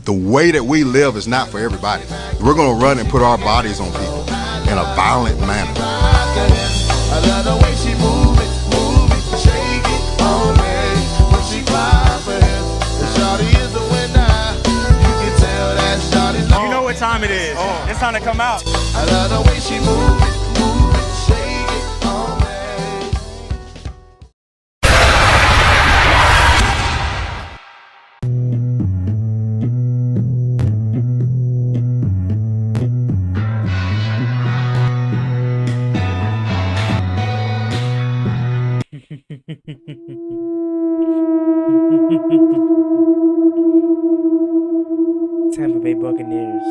The way that we live is not for everybody. We're going to run and put our bodies on people in a violent manner. I love the way she move it, shake it on me. When she cry for him, the shawty is the winner. You can tell that shawty's You know what time it is. It's time to come out. I love the way she move it, shake it on me. Tampa Bay Buccaneers,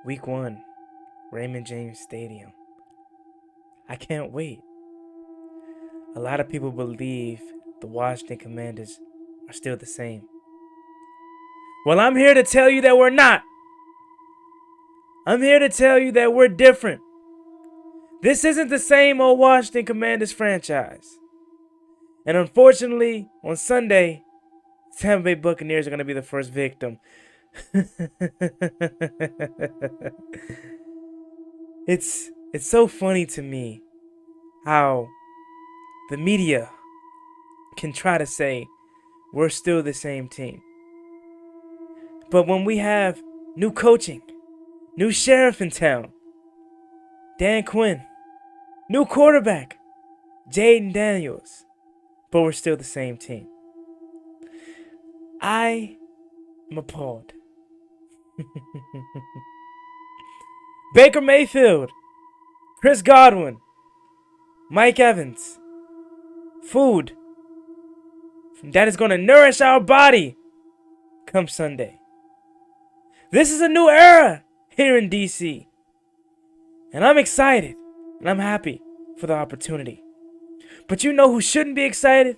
Week 1, Raymond James Stadium. I can't wait. A lot of people believe the Washington Commanders are still the same. Well, I'm here to tell you that we're not. I'm here to tell you that we're different. This isn't the same old Washington Commanders franchise. And unfortunately, on Sunday, Tampa Bay Buccaneers are going to be the first victim. It's so funny to me how the media can try to say we're still the same team. But when we have new coaching, new sheriff in town, Dan Quinn, new quarterback, Jaden Daniels, but we're still the same team. I am appalled. Baker Mayfield, Chris Godwin, Mike Evans. Food that is going to nourish our body come Sunday. This is a new era here in DC. And I'm excited and I'm happy for the opportunity. But you know who shouldn't be excited?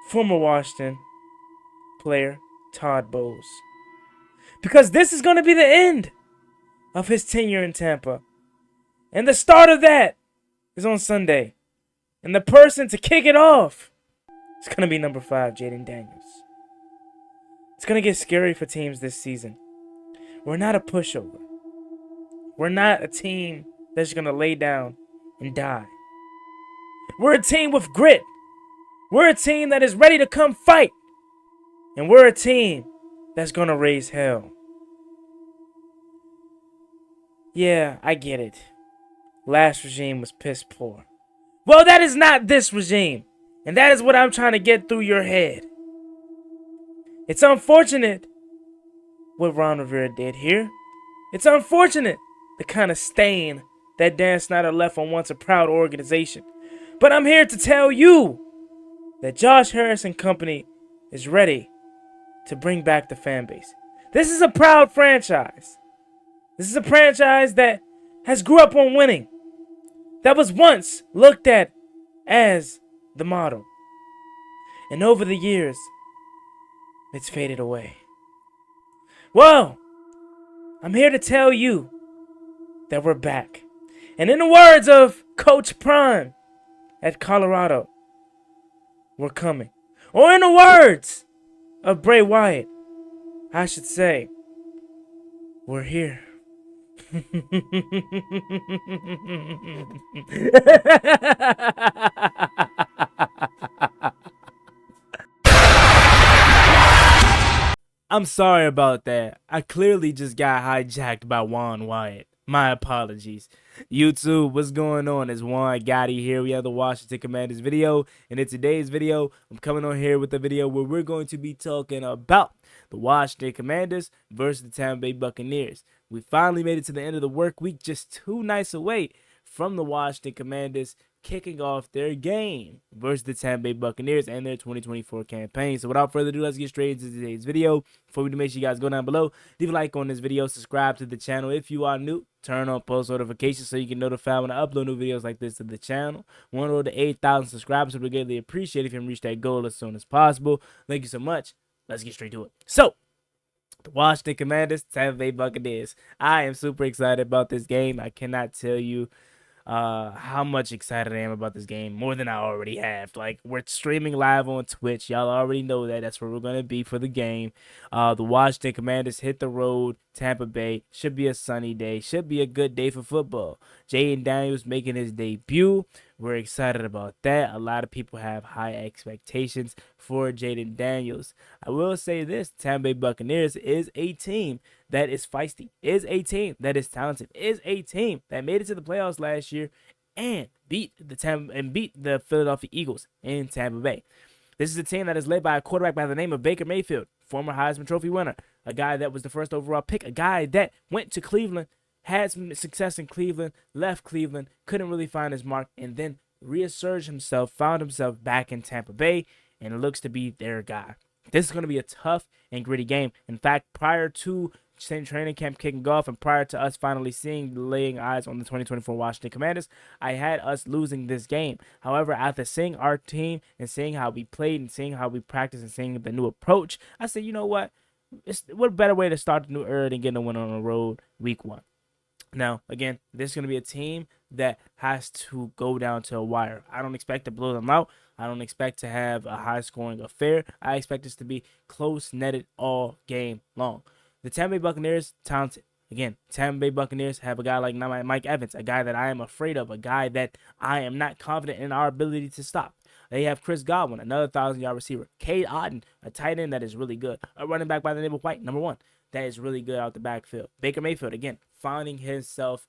Former Washington player Todd Bowles. Because this is going to be the end of his tenure in Tampa. And the start of that is on Sunday. And the person to kick it off is going to be number 5, Jaden Daniels. It's going to get scary for teams this season. We're not a pushover. We're not a team that's going to lay down and die. We're a team with grit. We're a team that is ready to come fight. And we're a team that's going to raise hell. Yeah, I get it. Last regime was piss poor. Well, that is not this regime. And that is what I'm trying to get through your head. It's unfortunate what Ron Rivera did here. It's unfortunate the kind of stain that Dan Snyder left on once a proud organization. But I'm here to tell you that Josh Harris and company is ready to bring back the fan base. This is a proud franchise. This is a franchise that has grew up on winning. That was once looked at as the model. And over the years, it's faded away. Well, I'm here to tell you that we're back. And in the words of Coach Prime at Colorado, we're coming. Or in the words of Bray Wyatt, I should say, we're here. I'm sorry about that. I clearly just got hijacked by Juan Wyatt. My apologies. YouTube, what's going on? It's Juan Gotti here. We have the Washington Commanders video. And in today's video, I'm coming on here with a video where we're going to be talking about the Washington Commanders versus the Tampa Bay Buccaneers. We finally made it to the end of the work week, just 2 nights away from the Washington Commanders kicking off their game versus the Tampa Bay Buccaneers and their 2024 campaign. So without further ado, let's get straight into today's video. Before we do, make sure you guys go down below, leave a like on this video, subscribe to the channel if you are new, turn on post notifications so you can notify when I upload new videos like this to the channel. We want to roll to 8,000 subscribers, so we greatly appreciate if you can reach that goal as soon as possible. Thank you so much. Let's get straight to it. So, the Washington Commanders, Tampa Bay Buccaneers. I am super excited about this game. I cannot tell you how much excited I am about this game, more than I already have. Like, we're streaming live on Twitch. Y'all already know that. That's where we're going to be for the game. The Washington Commanders hit the road. Tampa Bay. Should be a sunny day. Should be a good day for football. Jaden Daniels making his debut. We're excited about that. A lot of people have high expectations for Jaden Daniels. I will say this, Tampa Bay Buccaneers is a team that is feisty, is a team that is talented, is a team that made it to the playoffs last year and beat the Philadelphia Eagles in Tampa Bay. This is a team that is led by a quarterback by the name of Baker Mayfield, former Heisman Trophy winner, a guy that was the first overall pick, a guy that went to Cleveland, had some success in Cleveland, left Cleveland, couldn't really find his mark, and then reasserted himself, found himself back in Tampa Bay, and looks to be their guy. This is going to be a tough and gritty game. In fact, prior to training camp kicking off and prior to us finally laying eyes on the 2024 Washington Commanders, I had us losing this game. However, after seeing our team and seeing how we played and seeing how we practiced and seeing the new approach, I said, you know what? What better way to start the new era than getting a win on the road week 1? Now, again, this is going to be a team that has to go down to a wire. I don't expect to blow them out. I don't expect to have a high-scoring affair. I expect this to be close-netted all game long. The Tampa Bay Buccaneers, talented. Again, Tampa Bay Buccaneers have a guy like Mike Evans, a guy that I am afraid of, a guy that I am not confident in our ability to stop. They have Chris Godwin, another 1,000-yard receiver. Cade Otton, a tight end that is really good. A running back by the name of Whitt, number 1. That is really good out the backfield. Baker Mayfield, again, finding himself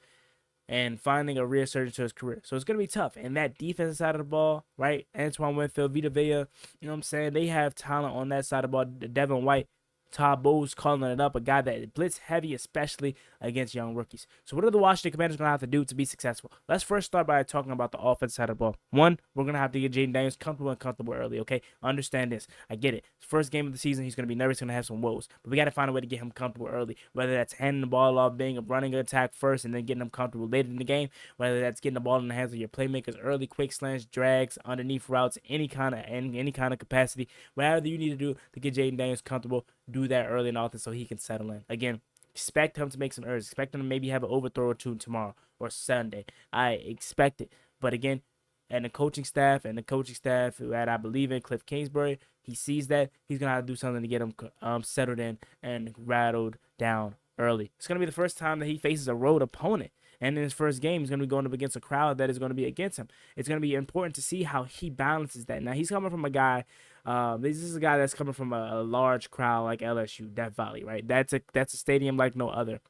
and finding a resurgence to his career. So it's going to be tough. And that defensive side of the ball, right? Antoine Winfield, Vita Vea, you know what I'm saying? They have talent on that side of the ball. Devin White, Todd Bowles calling it up, a guy that blitz heavy, especially against young rookies. So what are the Washington Commanders going to have to do to be successful? Let's first start by talking about the offense side of the ball. One, we're going to have to get Jaden Daniels comfortable early, okay? Understand this. I get it. First game of the season, he's going to be nervous, going to have some woes. But we got to find a way to get him comfortable early, whether that's handing the ball off, being a running attack first, and then getting him comfortable later in the game, whether that's getting the ball in the hands of your playmakers early, quick slants, drags, underneath routes, any kind of capacity, whatever you need to do to get Jaden Daniels comfortable, do that early and often so he can settle in. Again, expect him to make some errors. Expect him to maybe have an overthrow or two tomorrow or Sunday. I expect it. But again, and the coaching staff that I believe in, Cliff Kingsbury, he sees that. He's going to have to do something to get him settled in and rattled down early. It's going to be the first time that he faces a road opponent. And in his first game, he's going to be going up against a crowd that is going to be against him. It's going to be important to see how he balances that. Now, he's coming from a guy, this is a guy that's coming from a large crowd like LSU, Death Valley, right? That's a stadium like no other.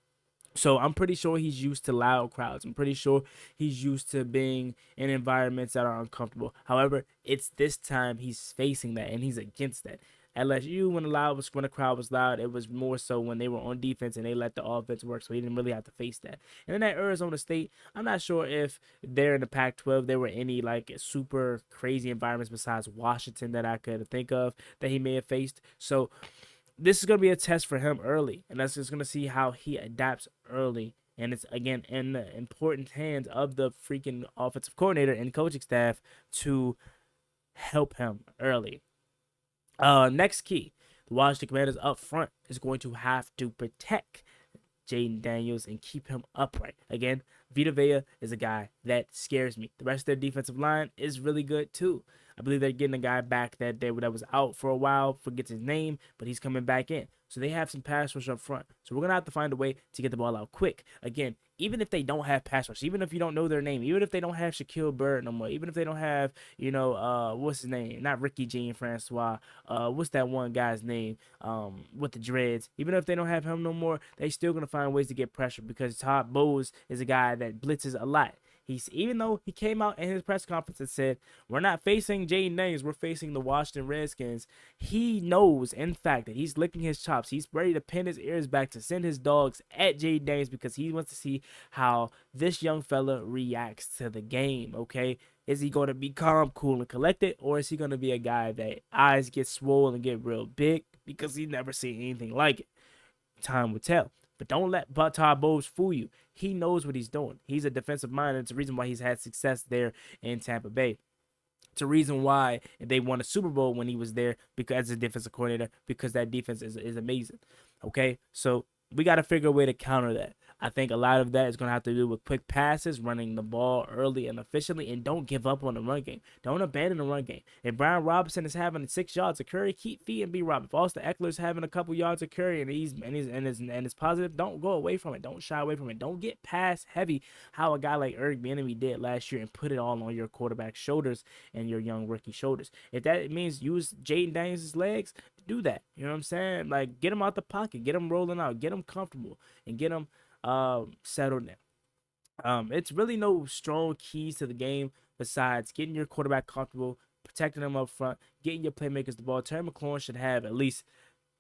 So I'm pretty sure he's used to loud crowds. I'm pretty sure he's used to being in environments that are uncomfortable. However, it's this time he's facing that, and he's against that. LSU, when the crowd was loud, it was more so when they were on defense and they let the offense work, so he didn't really have to face that. And then at Arizona State, I'm not sure if they're in the Pac-12, there were any like super crazy environments besides Washington that I could think of that he may have faced. So this is going to be a test for him early, and that's just going to see how he adapts early. And it's, again, in the important hands of the freaking offensive coordinator and coaching staff to help him early. Next key, the Washington Commanders up front is going to have to protect Jaden Daniels and keep him upright. Again, Vita Vea is a guy that scares me. The rest of their defensive line is really good too. I believe they're getting a guy back that was out for a while, forgets his name, but he's coming back in. So they have some pass rush up front. So we're going to have to find a way to get the ball out quick. Again, even if they don't have pass rush, even if you don't know their name, even if they don't have Shaquille Bird no more, even if they don't have, what's his name? Not Ricky Jean Francois. What's that one guy's name with the dreads? Even if they don't have him no more, they still going to find ways to get pressure because Todd Bowles is a guy that blitzes a lot. Even though he came out in his press conference and said, we're not facing Jaden Daniels, we're facing the Washington Redskins, he knows, in fact, that he's licking his chops. He's ready to pin his ears back to send his dogs at Jaden Daniels because he wants to see how this young fella reacts to the game, okay? Is he going to be calm, cool, and collected, or is he going to be a guy that eyes get swollen and get real big because he's never seen anything like it? Time will tell. But don't let Todd Bowles fool you. He knows what he's doing. He's a defensive mind, and it's a reason why he's had success there in Tampa Bay. It's a reason why they won a Super Bowl when he was there because as a defensive coordinator, because that defense is amazing. Okay, so we got to figure a way to counter that. I think a lot of that is going to have to do with quick passes, running the ball early and efficiently, and don't give up on the run game. Don't abandon the run game. If Brian Robinson is having 6 yards of carry, keep feeding B. Rob. If Austin Eckler's having a couple yards of carry and it's positive, don't go away from it. Don't shy away from it. Don't get pass heavy, how a guy like Eric Bieniemy did last year, and put it all on your quarterback's shoulders and your young rookie shoulders. If that means use Jaden Daniels' legs, do that. You know what I'm saying? Like, get him out the pocket, get him rolling out, get him comfortable, and get him settled down. It's really no strong keys to the game besides getting your quarterback comfortable, protecting him up front, getting your playmakers the ball. Terry McLaurin should have at least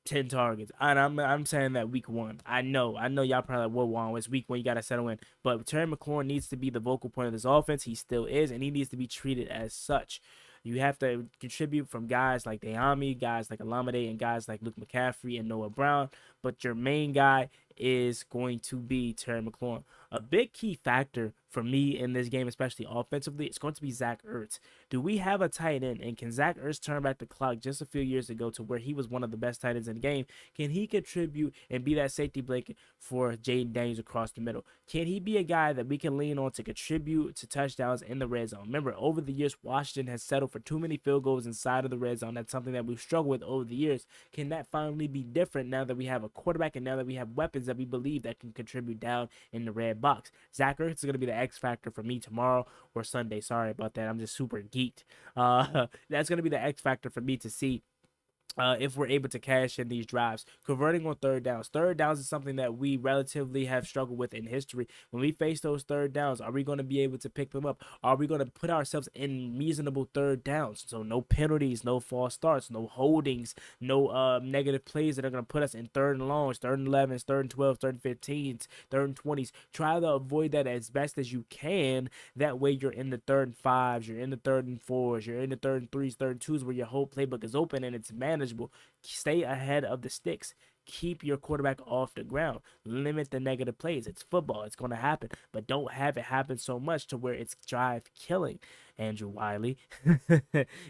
10 targets. And I'm saying that week 1. I know y'all probably like, whoa, it's week 1, you gotta settle in. But Terry McLaurin needs to be the vocal point of this offense. He still is, and he needs to be treated as such. You have to contribute from guys like Dayami, guys like Alameda, and guys like Luke McCaffrey and Noah Brown. But your main guy is going to be Terry McLaurin. A big key factor for me in this game, especially offensively, it's going to be Zach Ertz. Do we have a tight end? And can Zach Ertz turn back the clock just a few years ago to where he was one of the best tight ends in the game? Can he contribute and be that safety blanket for Jaden Daniels across the middle? Can he be a guy that we can lean on to contribute to touchdowns in the red zone? Remember, over the years, Washington has settled for too many field goals inside of the red zone. That's something that we've struggled with over the years. Can that finally be different now that we have a quarterback and now that we have weapons that we believe that can contribute down in the red box? Zach Ertz is going to be the X factor for me tomorrow or Sunday. Sorry about that. I'm just super geeked. That's going to be the X factor for me to see if we're able to cash in these drives. Converting on third downs. Third downs is something that we relatively have struggled with in history. When we face those third downs, are we going to be able to pick them up? Are we going to put ourselves in reasonable third downs? So no penalties, no false starts, no holdings, no negative plays that are going to put us in third and longs, third and 11s, third and 12s, third and 15s, third and 20s. Try to avoid that as best as you can. That way you're in the third and 5s, you're in the third and 4s, you're in the third and 3s, third and 2s, where your whole playbook is open and it's manageable. Stay ahead of the sticks. Keep your quarterback off the ground. Limit the negative plays. It's football. It's going to happen. But don't have it happen so much to where it's drive killing. Andrew Wiley.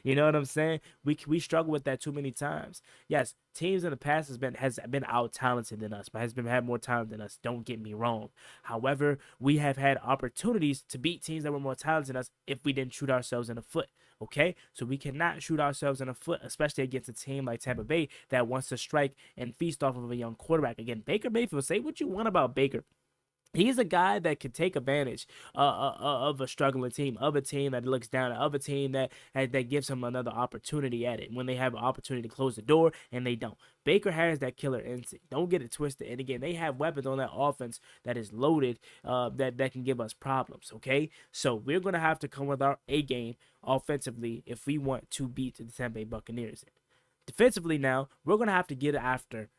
You know what I'm saying? We struggle with that too many times. Yes, teams in the past has been out talented than us, but had more talent than us. Don't get me wrong. However, we have had opportunities to beat teams that were more talented than us if we didn't shoot ourselves in the foot. Okay, so we cannot shoot ourselves in the foot, especially against a team like Tampa Bay that wants to strike and feast off of a young quarterback. Again, Baker Mayfield, say what you want about Baker. He's a guy that can take advantage of a struggling team, of a team that looks down, of a team that gives him another opportunity at it when they have an opportunity to close the door and they don't. Baker has that killer instinct. Don't get it twisted. And again, they have weapons on that offense that is loaded that can give us problems, okay? So we're going to have to come with our A game offensively if we want to beat the Tampa Bay Buccaneers. Defensively now, we're going to have to get after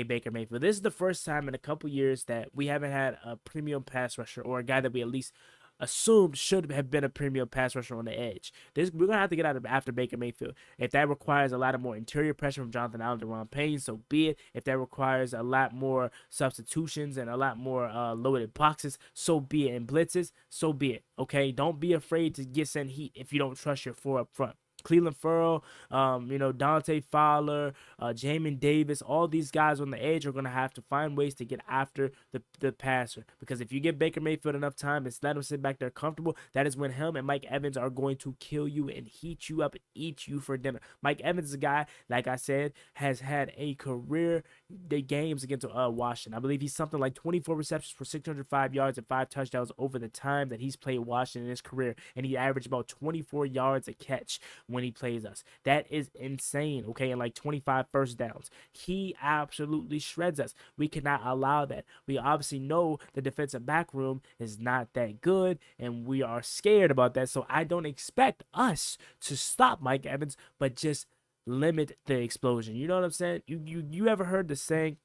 Baker Mayfield. This is the first time in a couple years that we haven't had a premium pass rusher or a guy that we at least assumed should have been a premium pass rusher on the edge. We're going to have to get after Baker Mayfield. If that requires a lot of more interior pressure from Jonathan Allen to Ron Payne, so be it. If that requires a lot more substitutions and a lot more loaded boxes, so be it. And blitzes, so be it. Okay, don't be afraid to get sent heat if you don't trust your 4 up front. Cleveland Ferrell, Dante Fowler, Jamin Davis, all these guys on the edge are going to have to find ways to get after the passer. Because if you give Baker Mayfield enough time and let him sit back there comfortable, that is when him and Mike Evans are going to kill you and heat you up and eat you for dinner. Mike Evans is a guy, like I said, has had a career games against Washington. I believe he's something like 24 receptions for 605 yards and 5 touchdowns over the time that he's played Washington in his career. And he averaged about 24 yards a catch when he plays us. That is insane, okay? And like 25 first downs. He absolutely shreds us. We cannot allow that. We obviously know the defensive back room is not that good, and we are scared about that. So I don't expect us to stop Mike Evans, but just limit the explosion. You know what I'm saying? You ever heard the saying,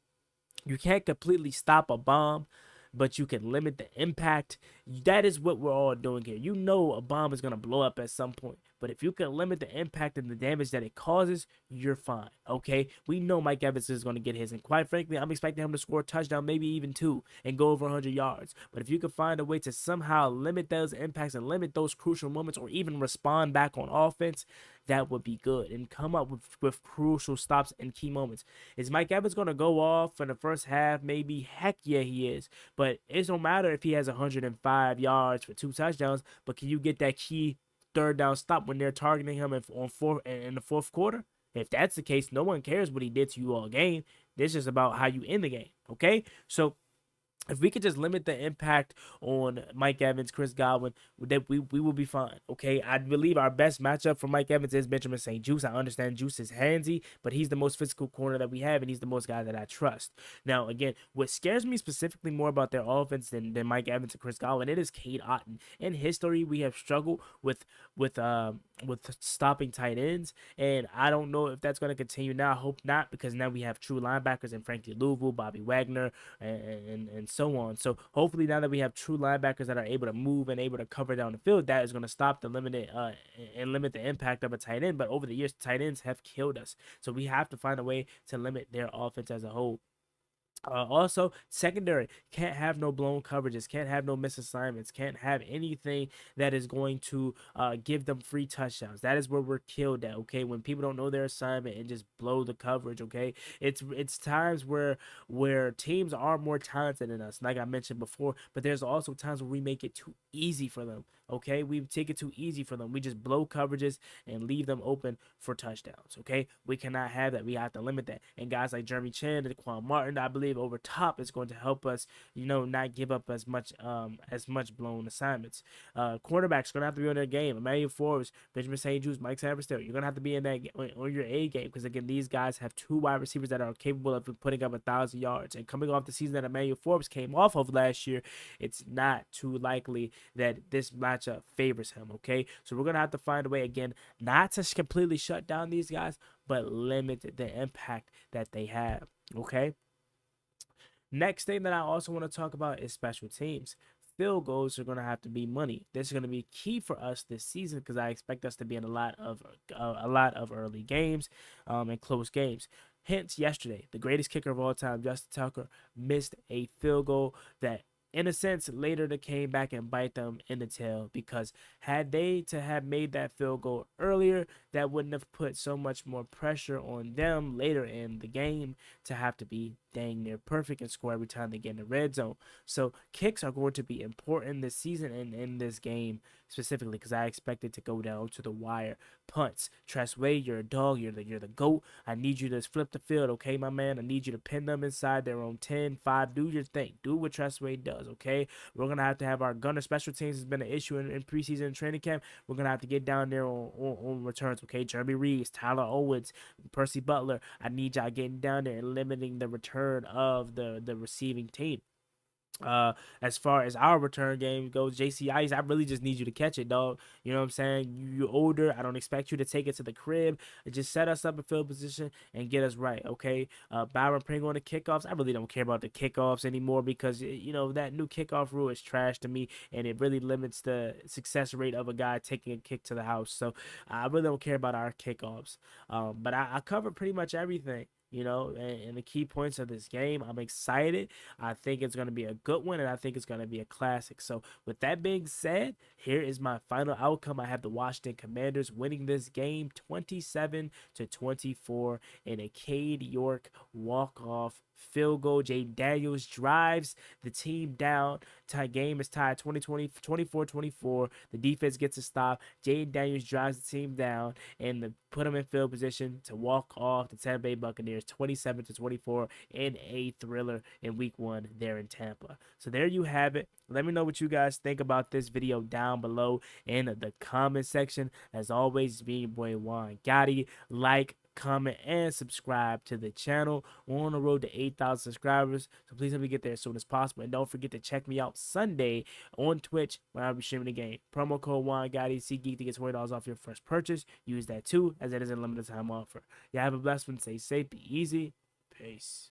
you can't completely stop a bomb, but you can limit the impact? That is what we're all doing here. You know a bomb is going to blow up at some point, But if you can limit the impact and the damage that it causes, you're fine. Okay, we know Mike Evans is going to get his, and quite frankly, I'm expecting him to score a touchdown, maybe even two, and go over 100 yards. But if you can find a way to somehow limit those impacts and limit those crucial moments, or even respond back on offense, that would be good, and come up with crucial stops and key moments. Is Mike Evans going to go off in the first half? Maybe. Heck yeah, he is. But it don't matter if he has 105 yards for 2 touchdowns, but can you get that key third down stop when they're targeting him in the fourth quarter? If that's the case, no one cares what he did to you all game. This is about how you end the game, okay? So if we could just limit the impact on Mike Evans, Chris Godwin, that we will be fine. Okay, I believe our best matchup for Mike Evans is Benjamin St. Juice. I understand Juice is handsy, but he's the most physical corner that we have, and he's the most guy that I trust. Now, again, what scares me specifically more about their offense than Mike Evans and Chris Godwin, it is Cade Otton. In history, we have struggled with stopping tight ends, and I don't know if that's going to continue now. I hope not, because now we have true linebackers in Frankie Louisville, Bobby Wagner, and so on. So hopefully now that we have true linebackers that are able to move and able to cover down the field, that is going to stop the limit the impact of a tight end. But over the years, tight ends have killed us. So we have to find a way to limit their offense as a whole. Also, secondary can't have no blown coverages, can't have no misassignments, can't have anything that is going to give them free touchdowns. That is where we're killed at. Okay, when people don't know their assignment and just blow the coverage. Okay, it's times where teams are more talented than us, like I mentioned before. But there's also times where we make it too easy for them. Okay, we take it too easy for them. We just blow coverages and leave them open for touchdowns. Okay, we cannot have that. We have to limit that. And guys like Jeremy Chin and Quan Martin, I believe over top is going to help us, not give up as much blown assignments. Quarterbacks going to have to be on their game. Emmanuel Forbes, Benjamin St. Juice, Mike Saversdale. You're going to have to be in that on your A game, because again, these guys have 2 wide receivers that are capable of putting up 1,000 yards. And coming off the season that Emmanuel Forbes came off of last year, it's not too likely that this matchup favors him. Okay, so we're going to have to find a way again not to completely shut down these guys, but limit the impact that they have. Okay. Next thing that I also want to talk about is special teams. Field goals are going to have to be money. This is going to be key for us this season, because I expect us to be in a lot of early games and close games. Hence, yesterday, the greatest kicker of all time, Justin Tucker, missed a field goal that, in a sense, later they came back and bite them in the tail, because had they to have made that field goal earlier, that wouldn't have put so much more pressure on them later in the game to have to be dang near perfect and score every time they get in the red zone. So kicks are going to be important this season and in this game specifically, because I expect it to go down to the wire. Punts, Tressway, you're a dog, you're the GOAT. I need you to flip the field, okay, my man? I need you to pin them inside their own 10, 5. Do your thing. Do what Tressway does, okay? We're going to have our gunner. Special teams has been an issue in preseason and training camp. We're going to have to get down there on returns, okay? Jeremy Reeves, Tyler Owens, Percy Butler. I need y'all getting down there and limiting the return of the receiving team. As far as our return game goes, JC Ice, I really just need you to catch it, dog. You know what I'm saying? You're older. I don't expect you to take it to the crib. Just set us up in field position and get us right, okay? Byron Pringle on the kickoffs. I really don't care about the kickoffs anymore, because, that new kickoff rule is trash to me, and it really limits the success rate of a guy taking a kick to the house. So I really don't care about our kickoffs. But I covered pretty much everything. And the key points of this game. I'm excited. I think it's going to be a good one, and I think it's going to be a classic. So with that being said, here is my final outcome. I have the Washington Commanders winning this game 27-24 in a Cade York walk-off field goal. Jay Daniels drives the team down. Game is tied 24-24. The defense gets a stop. Jay Daniels drives the team down and put them in field position to walk off the Tampa Bay Buccaneers 27-24 in a thriller in week 1 there in Tampa. So there you have it. Let me know what you guys think about this video down below in the comment section. As always, being your boy Juan Gotti. Like, comment, and subscribe to the channel. We're on the road to 8,000 subscribers, so please help me get there as soon as possible. And don't forget to check me out Sunday on Twitch when I'll be streaming the game. Promo code WANGOTTI, SeatGeek to get $20 off your first purchase. Use that too, as it is a limited time offer. Y'all have a blessed one. Stay safe, be easy. Peace.